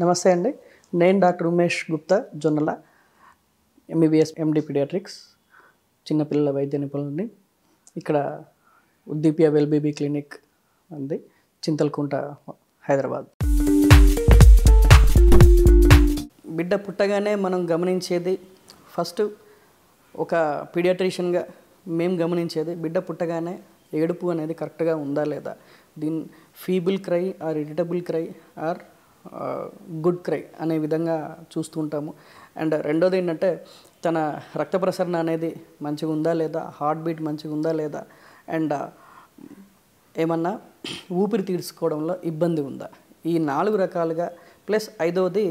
నమస్తే అండి. నేను డాక్టర్ ఉమేష్ గుప్తా జొన్నల, ఎంబీబీఎస్ ఎండి పీడియాట్రిక్స్, చిన్నపిల్లల వైద్య నిపుణులని. ఇక్కడ ఉద్దీప్య వెల్ బేబీ క్లినిక్ ఉంది, చింతలకుంట, హైదరాబాద్. బిడ్డ పుట్టగానే మనం గమనించేది, ఫస్ట్ ఒక పీడియాట్రిషియన్గా మేము గమనించేది, బిడ్డ పుట్టగానే ఏడుపు అనేది కరెక్ట్గా ఉందా లేదా, దీని feeble cry or irritable cry or good cry అనే విధంగా చూస్తూ ఉంటాము. అండ్ రెండోది ఏంటంటే, తన రక్త ప్రసరణ అనేది మంచిగా ఉందా లేదా, హార్ట్ బీట్ మంచిగా ఉందా లేదా, అండ్ ఏమన్నా ఊపిరి తీసుకోవడంలో ఇబ్బంది ఉందా, ఈ 4 రకాలుగా. ప్లస్ ఐదవది,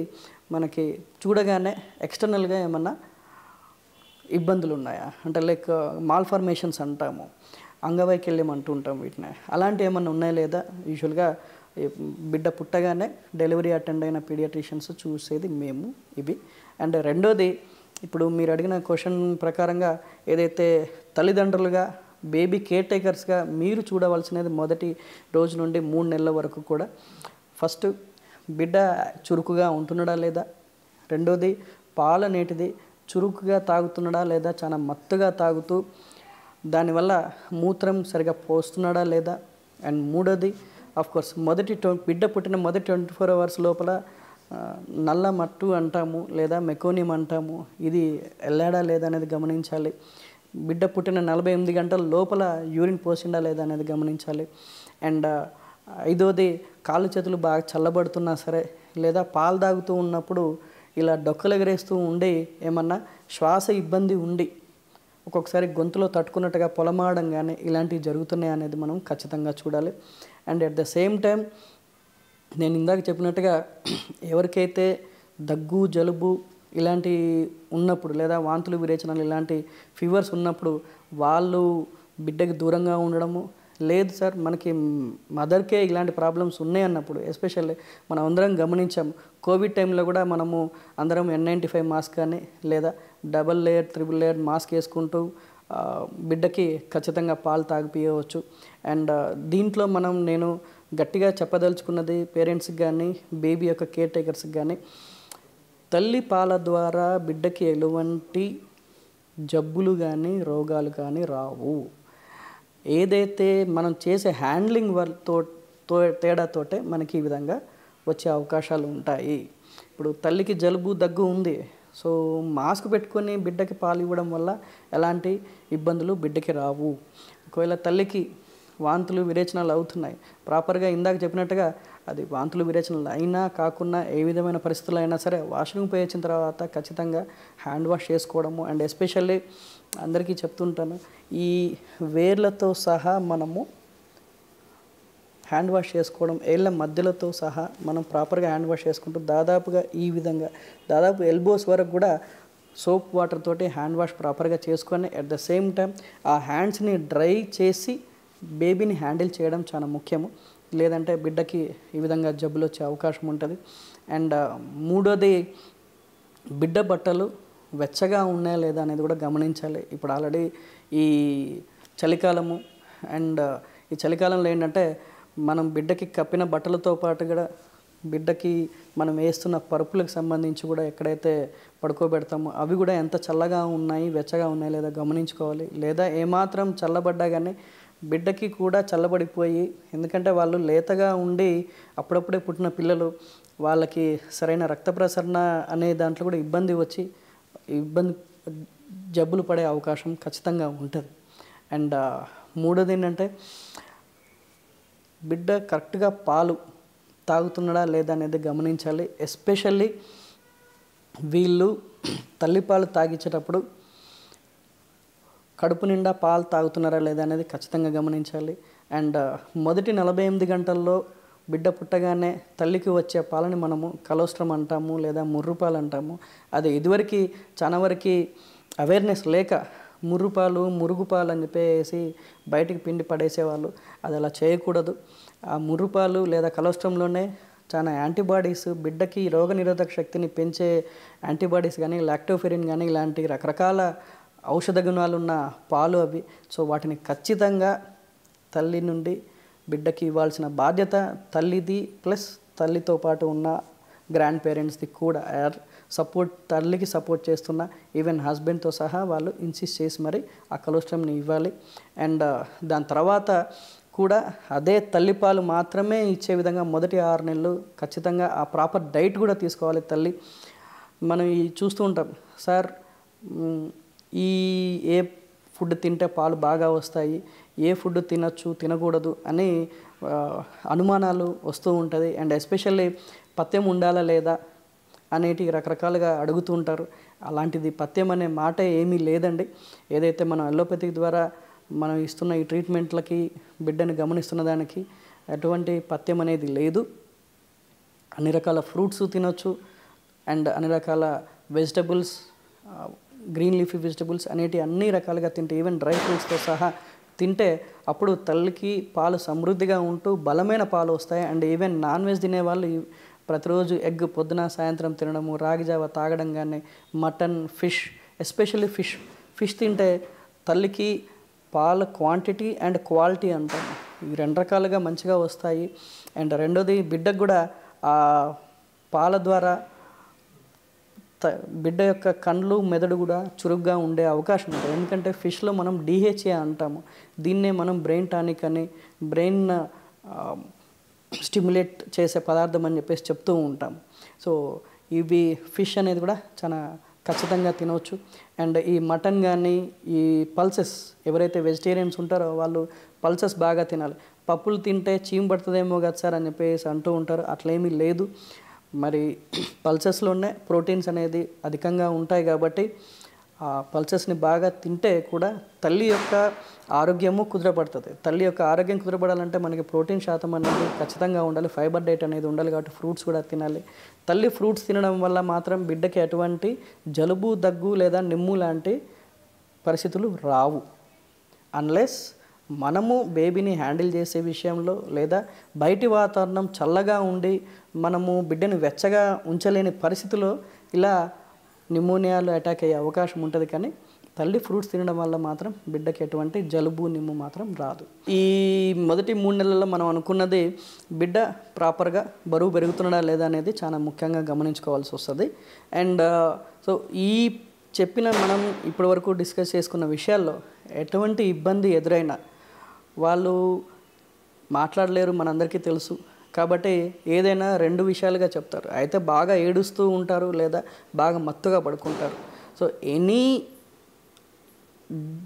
మనకి చూడగానే ఎక్స్టర్నల్గా ఏమన్నా ఇబ్బందులు ఉన్నాయా అంటే, లైక్ మాల్ఫార్మేషన్స్ అంటాము, అంగవైకల్యం అంటూ ఉంటాం వీటిని, అలాంటివి ఏమన్నా ఉన్నాయా లేదా. యూజువల్గా బిడ్డ పుట్టగానే డెలివరీ అటెండ్ అయిన పీడియాట్రిషియన్స్ చూసేది మేము ఇవి. అండ్ రెండోది, ఇప్పుడు మీరు అడిగిన క్వశ్చన్ ప్రకారంగా ఏదైతే తల్లిదండ్రులుగా బేబీ కేర్ టేకర్స్గా మీరు చూడవలసినది, మొదటి రోజు నుండి 3 నెలల వరకు కూడా ఫస్ట్ బిడ్డ చురుకుగా ఉంటున్నాడా లేదా, రెండోది పాల నీటిది చురుకుగా తాగుతున్నాడా లేదా, చాలా మత్తుగా తాగుతూ దానివల్ల మూత్రం సరిగా పోస్తున్నాడా లేదా, అండ్ మూడోది ఆఫ్కోర్స్ బిడ్డ పుట్టిన మొదటి 24 hours లోపల నల్ల మట్టు అంటాము లేదా మెకోనియం అంటాము, ఇది వెళ్ళాడా లేదా అనేది గమనించాలి. బిడ్డ పుట్టిన 48 గంటల లోపల యూరిన్ పోసిండా లేదా అనేది గమనించాలి. అండ్ ఐదోది, కాళ్ళు చేతులు బాగా చల్లబడుతున్నా సరే, లేదా పాలు తాగుతూ ఉన్నప్పుడు ఇలా డొక్కలు ఎగరేస్తూ ఉండి ఏమన్నా శ్వాస ఇబ్బంది ఉండి ఒక్కొక్కసారి గొంతులో తట్టుకున్నట్టుగా పొలమాడడం కానీ ఇలాంటివి జరుగుతున్నాయి అనేది మనం ఖచ్చితంగా చూడాలి. And at the same time, నేను ఇందాక చెప్పినట్టుగా ఎవరికైతే దగ్గు, జలుబు ఇలాంటి ఉన్నప్పుడు, లేదా వాంతులు, విరేచనాలు ఇలాంటి ఫీవర్స్ ఉన్నప్పుడు వాళ్ళు బిడ్డకి దూరంగా ఉండడము, లేదు సార్ మనకి మదర్కే ఇలాంటి ప్రాబ్లమ్స్ ఉన్నాయి అన్నప్పుడు, ఎస్పెషల్లీ మనం అందరం గమనించాము, కోవిడ్ టైంలో కూడా మనము అందరం N95 మాస్క్ కానీ లేదా double layer, triple layer mask వేసుకుంటూ బిడ్డకి ఖచ్చితంగా పాలు తాగిపియవచ్చు. అండ్ దీంట్లో నేను గట్టిగా చెప్పదలుచుకున్నది పేరెంట్స్కి కానీ బేబీ యొక్క కేర్ టేకర్స్కి కానీ, తల్లి పాల ద్వారా బిడ్డకి ఎటువంటి జబ్బులు కానీ రోగాలు కానీ రావు. ఏదైతే మనం చేసే హ్యాండ్లింగ్ తేడాతోటే మనకి ఈ విధంగా వచ్చే అవకాశాలు ఉంటాయి. ఇప్పుడు తల్లికి జలుబు, దగ్గు ఉంది, సో మాస్క్ పెట్టుకొని బిడ్డకి పాలు ఇవ్వడం వల్ల ఎలాంటి ఇబ్బందులు బిడ్డకి రావు. ఒకవేళ తల్లికి వాంతులు, విరేచనాలు అవుతున్నాయి, ప్రాపర్గా ఇందాక చెప్పినట్టుగా అది వాంతులు, విరేచనాలు అయినా కాకుండా ఏ విధమైన పరిస్థితులు అయినా సరే వాష్రూమ్ పోయి వచ్చిన తర్వాత ఖచ్చితంగా హ్యాండ్ వాష్ చేసుకోవడము. అండ్ ఎస్పెషల్లీ అందరికీ చెప్తుంటాను, ఈ వేర్లతో సహా మనము హ్యాండ్ వాష్ చేసుకోవడం, ఏళ్ళ మధ్యలతో సహా మనం ప్రాపర్గా హ్యాండ్ వాష్ చేసుకుంటూ దాదాపుగా ఈ విధంగా దాదాపు ఎల్బోస్ వరకు కూడా సోప్ వాటర్ తోటి హ్యాండ్ వాష్ ప్రాపర్గా చేసుకొని అట్ ద సేమ్ టైం ఆ హ్యాండ్స్ని డ్రై చేసి బేబీని హ్యాండిల్ చేయడం చాలా ముఖ్యము. లేదంటే బిడ్డకి ఈ విధంగా జబ్బులు వచ్చే అవకాశం ఉంటుంది. అండ్ మూడోది, బిడ్డ బట్టలు వెచ్చగా ఉన్నాయా లేదా అనేది కూడా గమనించాలి. ఇప్పుడు ఆల్రెడీ ఈ చలికాలము, అండ్ ఈ చలికాలంలో ఏంటంటే మనం బిడ్డకి కప్పిన బట్టలతో పాటు కూడా బిడ్డకి మనం వేస్తున్న పరుపులకు సంబంధించి కూడా ఎక్కడైతే పడుకోబెడతామో అవి కూడా ఎంత చల్లగా ఉన్నాయి, వెచ్చగా ఉన్నాయి లేదా గమనించుకోవాలి. లేదా ఏమాత్రం చల్లబడ్డా కానీ బిడ్డకి కూడా చల్లబడిపోయి, ఎందుకంటే వాళ్ళు లేతగా ఉండి అప్పుడప్పుడే పుట్టిన పిల్లలు, వాళ్ళకి సరైన రక్త ప్రసరణ అనే దాంట్లో కూడా ఇబ్బంది వచ్చి జబ్బులు పడే అవకాశం ఖచ్చితంగా ఉంటుంది. అండ్ మూడోది ఏంటంటే, బిడ్డ కరెక్ట్గా పాలు తాగుతున్నాడా లేదా అనేది గమనించాలి. ఎస్పెషల్లీ వీళ్ళు తల్లిపాలు తాగించేటప్పుడు కడుపు నిండా పాలు తాగుతున్నారా లేదా అనేది ఖచ్చితంగా గమనించాలి. అండ్ మొదటి 48 గంటల్లో బిడ్డ పుట్టగానే తల్లికి వచ్చే పాలని మనము కలోస్ట్రం అంటాము లేదా ముర్రుపాలు అంటాము. అది ఇదివరకు చాలా వరకు అవేర్నెస్ లేక ముర్రుపాలు, మురుగుపాలు అని చెప్పేసి బయటికి పిండి పడేసేవాళ్ళు. అది అలా చేయకూడదు. ఆ ముర్రుపాలు లేదా కలోస్ట్రంలోనే చాలా యాంటీబాడీస్, బిడ్డకి రోగనిరోధక శక్తిని పెంచే యాంటీబాడీస్ కానీ, లాక్టోఫెరిన్ కానీ ఇలాంటి రకరకాల ఔషధ గుణాలున్న పాలు అవి. సో వాటిని ఖచ్చితంగా తల్లి నుండి బిడ్డకి ఇవ్వాల్సిన బాధ్యత తల్లిది, ప్లస్ తల్లితో పాటు ఉన్న గ్రాండ్ పేరెంట్స్ది కూడా సపోర్ట్, తల్లికి సపోర్ట్ చేస్తున్న ఈవెన్ హస్బెండ్తో సహా వాళ్ళు ఇన్సిస్ట్ చేసి మరి ఆ కొలెస్ట్రామ్ని ఇవ్వాలి. అండ్ దాని తర్వాత కూడా అదే తల్లిపాలు మాత్రమే ఇచ్చే విధంగా మొదటి 6 నెలలు ఖచ్చితంగా ఆ ప్రాపర్ డైట్ కూడా తీసుకోవాలి తల్లి. మనం ఈ చూస్తూ ఉంటాం సార్, ఈ ఏ ఫుడ్ తింటే పాలు బాగా వస్తాయి, ఏ ఫుడ్ తినచ్చు తినకూడదు అని అనుమానాలు వస్తూ ఉంటుంది. అండ్ ఎస్పెషల్లీ పథ్యం ఉండాలా లేదా అనేటి రకరకాలుగా అడుగుతూ ఉంటారు. అలాంటిది పథ్యం అనే మాట ఏమీ లేదండి. ఏదైతే మనం అలోపతిక్ ద్వారా మనం ఇస్తున్న ఈ ట్రీట్మెంట్లకి బిడ్డని గమనిస్తున్న దానికి ఎటువంటి పథ్యం అనేది లేదు. అన్ని రకాల ఫ్రూట్స్ తినొచ్చు అండ్ అన్ని రకాల వెజిటబుల్స్, గ్రీన్ లీఫీ వెజిటబుల్స్ అనేటి అన్ని రకాలుగా తింటే, ఈవెన్ డ్రై ఫ్రూట్స్తో సహా తింటే అప్పుడు తల్లికి పాలు సమృద్ధిగా ఉంటూ బలమైన పాలు వస్తాయి. అండ్ ఈవెన్ నాన్ వెజ్ తినేవాళ్ళు ప్రతిరోజు ఎగ్ పొద్దున సాయంత్రం తినడము, రాగి జావ తాగడం, కానీ మటన్, ఫిష్, ఎస్పెషల్లీ ఫిష్ తింటే తల్లికి పాల క్వాంటిటీ అండ్ క్వాలిటీ అంటాము, ఈ 2 రకాలుగా మంచిగా వస్తాయి. అండ్ రెండోది బిడ్డకు కూడా ఆ పాల ద్వారా బిడ్డ యొక్క కళ్ళు, మెదడు కూడా చురుగ్గా ఉండే అవకాశం ఉంటుంది. ఎందుకంటే ఫిష్లో మనం డిహెచ్ఏ అంటాము, దీన్నే మనం బ్రెయిన్ టానిక్ అని, బ్రెయిన్ స్టిమ్యులేట్ చేసే పదార్థం అని చెప్పేసి చెప్తూ ఉంటాం. సో ఇవి ఫిష్ అనేది కూడా చాలా ఖచ్చితంగా తినవచ్చు. అండ్ ఈ మటన్ కానీ ఈ పల్సెస్, ఎవరైతే వెజిటేరియన్స్ ఉంటారో వాళ్ళు పల్సెస్ బాగా తినాలి. పప్పులు తింటే చీమ పడుతుందేమో కదా సార్ అని చెప్పేసి అంటూ ఉంటారు, అట్లేమీ లేదు. మరి పల్సెస్లోనే ప్రోటీన్స్ అనేది అధికంగా ఉంటాయి కాబట్టి ఆ పల్సెస్ని బాగా తింటే కూడా తల్లి యొక్క ఆరోగ్యము కుదురపడుతుంది. తల్లి యొక్క ఆరోగ్యం కుదురపడాలంటే మనకి ప్రోటీన్ శాతం అనేది ఖచ్చితంగా ఉండాలి, ఫైబర్ డైట్ అనేది ఉండాలి. కాబట్టి ఫ్రూట్స్ కూడా తినాలి. తల్లి ఫ్రూట్స్ తినడం వల్ల మాత్రం బిడ్డకి ఎటువంటి జలుబు, దగ్గు లేదా నిమ్ము లాంటి పరిస్థితులు రావు. అన్లెస్ మనము బేబీని హ్యాండిల్ చేసే విషయంలో లేదా బయటి వాతావరణం చల్లగా ఉండి మనము బిడ్డను వెచ్చగా ఉంచలేని పరిస్థితిలో ఇలా నిమోనియాలు అటాక్ అయ్యే అవకాశం ఉంటుంది. కానీ తల్లి ఫ్రూట్స్ తినడం వల్ల మాత్రం బిడ్డకి ఎటువంటి జలుబు, నిమ్ము మాత్రం రాదు. ఈ మొదటి 3 నెలల్లో మనం అనుకున్నది బిడ్డ ప్రాపర్గా బరువు పెరుగుతున్నాడా లేదా అనేది చాలా ముఖ్యంగా గమనించుకోవాల్సి వస్తుంది. అండ్ సో ఈ చెప్పిన మనం ఇప్పటివరకు డిస్కస్ చేసుకున్న విషయాల్లో ఎటువంటి ఇబ్బంది ఎదురైనా వాళ్ళు మాట్లాడలేరు, మనందరికీ తెలుసు. కాబట్టి ఏదైనా 2 విషయాలుగా చెప్తారు. అయితే బాగా ఏడుస్తూ ఉంటారు లేదా బాగా మత్తుగా పడుకుంటారు. So any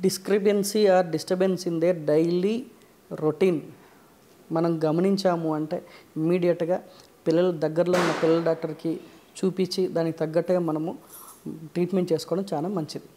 discrepancy or disturbance in their daily routine మనం గమనించాము అంటే ఇమ్మీడియట్గా దగ్గరలో ఉన్న పిల్లల డాక్టర్కి చూపించి దానికి తగ్గట్టుగా మనము ట్రీట్మెంట్ చేసుకోవడం చాలా మంచిది.